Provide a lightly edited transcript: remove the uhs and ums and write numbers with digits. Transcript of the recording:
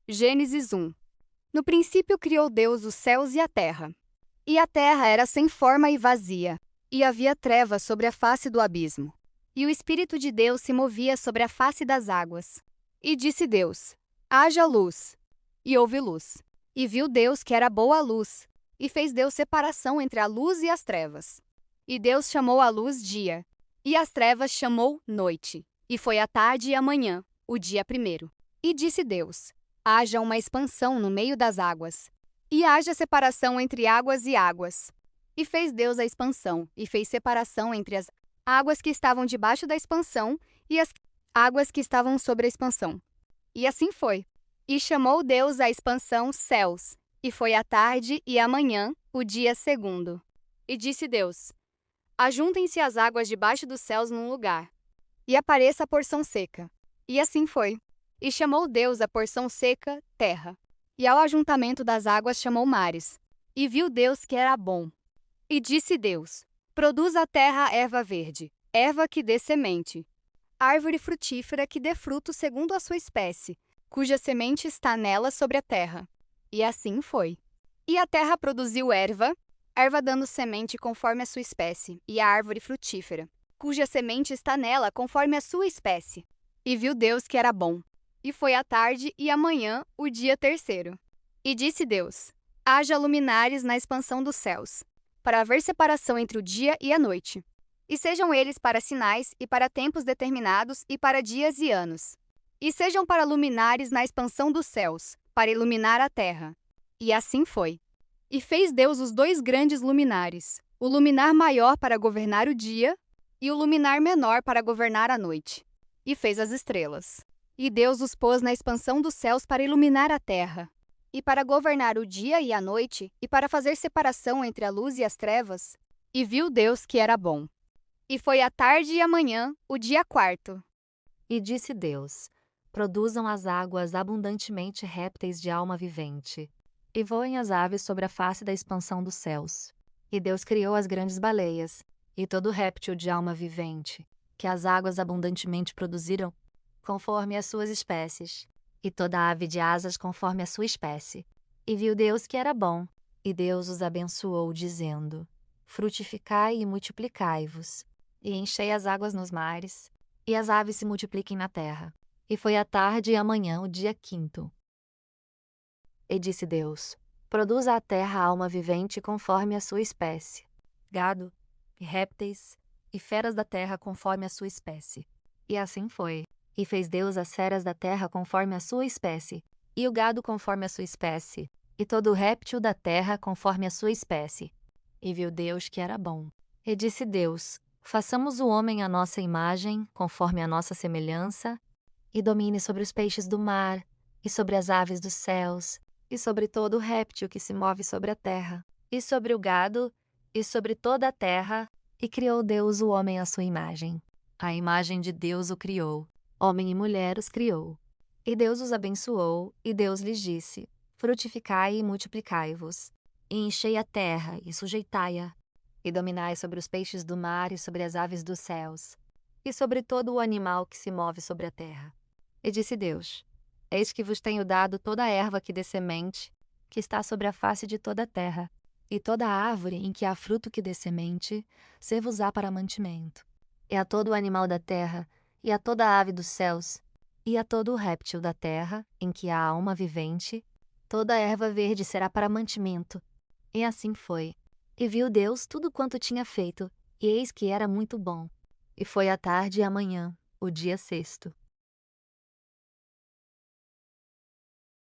Gênesis 1. No princípio criou Deus os céus e a terra. E a terra era sem forma e vazia, e havia trevas sobre a face do abismo. E o Espírito de Deus se movia sobre a face das águas. E disse Deus: haja luz. E houve luz. E viu Deus que era boa a luz, e fez Deus separação entre a luz e as trevas. E Deus chamou a luz dia, e as trevas chamou noite. E foi a tarde e a manhã, o dia primeiro. E disse Deus: haja uma expansão no meio das águas, e haja separação entre águas e águas. E fez Deus a expansão, e fez separação entre as águas que estavam debaixo da expansão e as águas que estavam sobre a expansão. E assim foi. E chamou Deus a expansão céus, e foi a tarde e a manhã, o dia segundo. E disse Deus: ajuntem-se as águas debaixo dos céus num lugar, e apareça a porção seca. E assim foi. E chamou Deus a porção seca terra, e ao ajuntamento das águas chamou mares. E viu Deus que era bom. E disse Deus: produz a terra erva verde, erva que dê semente, árvore frutífera que dê fruto segundo a sua espécie, cuja semente está nela sobre a terra. E assim foi. E a terra produziu erva dando semente conforme a sua espécie, e a árvore frutífera, cuja semente está nela conforme a sua espécie. E viu Deus que era bom. E foi a tarde e a manhã, o dia terceiro. E disse Deus: haja luminares na expansão dos céus, para haver separação entre o dia e a noite. E sejam eles para sinais e para tempos determinados e para dias e anos. E sejam para luminares na expansão dos céus, para iluminar a terra. E assim foi. E fez Deus os dois grandes luminares, o luminar maior para governar o dia e o luminar menor para governar a noite. E fez as estrelas. E Deus os pôs na expansão dos céus para iluminar a terra, e para governar o dia e a noite, e para fazer separação entre a luz e as trevas. E viu Deus que era bom. E foi a tarde e a manhã, o dia quarto. E disse Deus: produzam as águas abundantemente répteis de alma vivente, e voem as aves sobre a face da expansão dos céus. E Deus criou as grandes baleias, e todo réptil de alma vivente, que as águas abundantemente produziram, conforme as suas espécies, e toda ave de asas conforme a sua espécie. E viu Deus que era bom, e Deus os abençoou, dizendo: frutificai e multiplicai-vos, e enchei as águas nos mares, e as aves se multipliquem na terra. E foi a tarde e a manhã, o dia quinto. E disse Deus: produza a terra alma vivente conforme a sua espécie, gado, e répteis, e feras da terra conforme a sua espécie. E assim foi. E fez Deus as feras da terra conforme a sua espécie, e o gado conforme a sua espécie, e todo o réptil da terra conforme a sua espécie. E viu Deus que era bom. E disse Deus: façamos o homem à nossa imagem, conforme a nossa semelhança, e domine sobre os peixes do mar, e sobre as aves dos céus, e sobre todo o réptil que se move sobre a terra, e sobre o gado, e sobre toda a terra. E criou Deus o homem à sua imagem. A imagem de Deus o criou. Homem e mulher os criou. E Deus os abençoou, e Deus lhes disse: frutificai e multiplicai-vos, e enchei a terra, e sujeitai-a, e dominai sobre os peixes do mar e sobre as aves dos céus, e sobre todo o animal que se move sobre a terra. E disse Deus: eis que vos tenho dado toda a erva que dê semente, que está sobre a face de toda a terra, e toda a árvore em que há fruto que dê semente, ser-vos-á para mantimento. E a todo o animal da terra, e a toda a ave dos céus, e a todo o réptil da terra, em que há alma vivente, toda a erva verde será para mantimento. E assim foi. E viu Deus tudo quanto tinha feito, e eis que era muito bom. E foi a tarde e a manhã, o dia sexto.